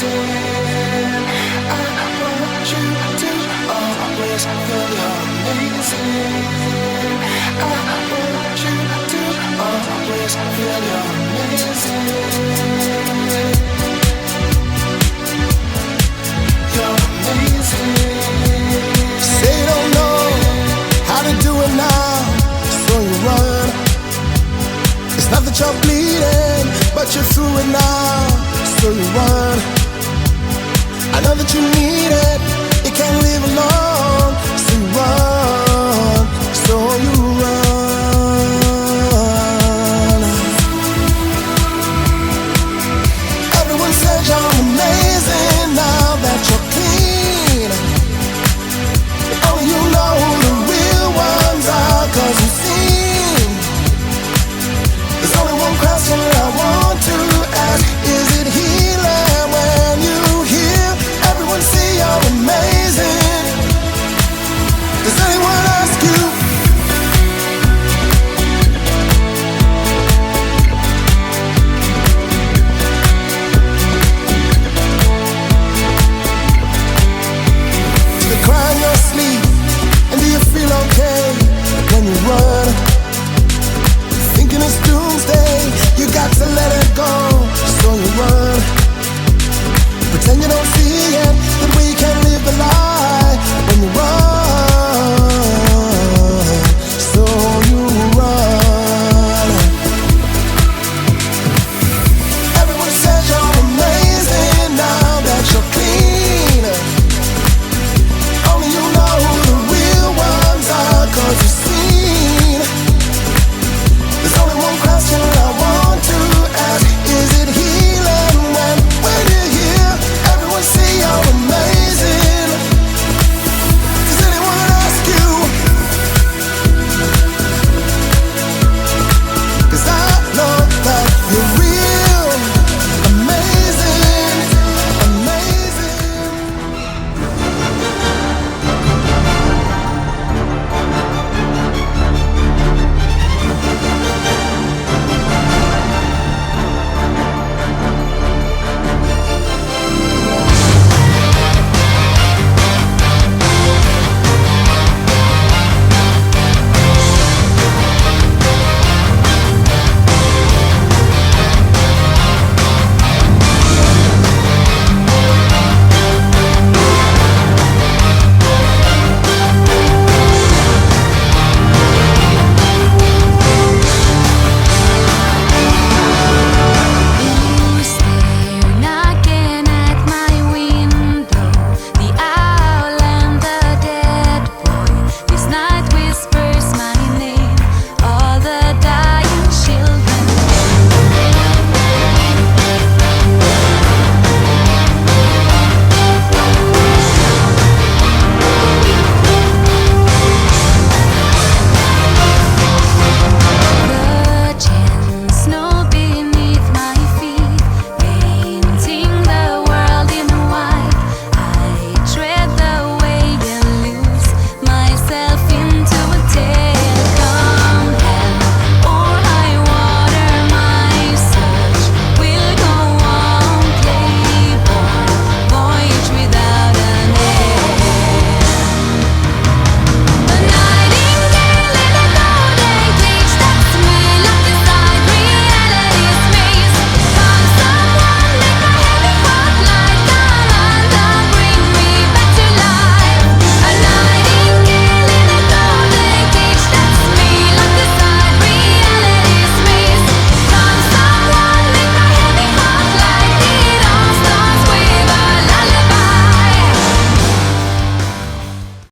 amazing. I want you to always feel you're amazing. I want you to always feel you're amazing. You're amazing. Say you don't know how to do it now, so you run. It's not that you're bleeding, but you're through it now, so you run. I know that you need it, you can't live alone, so you run.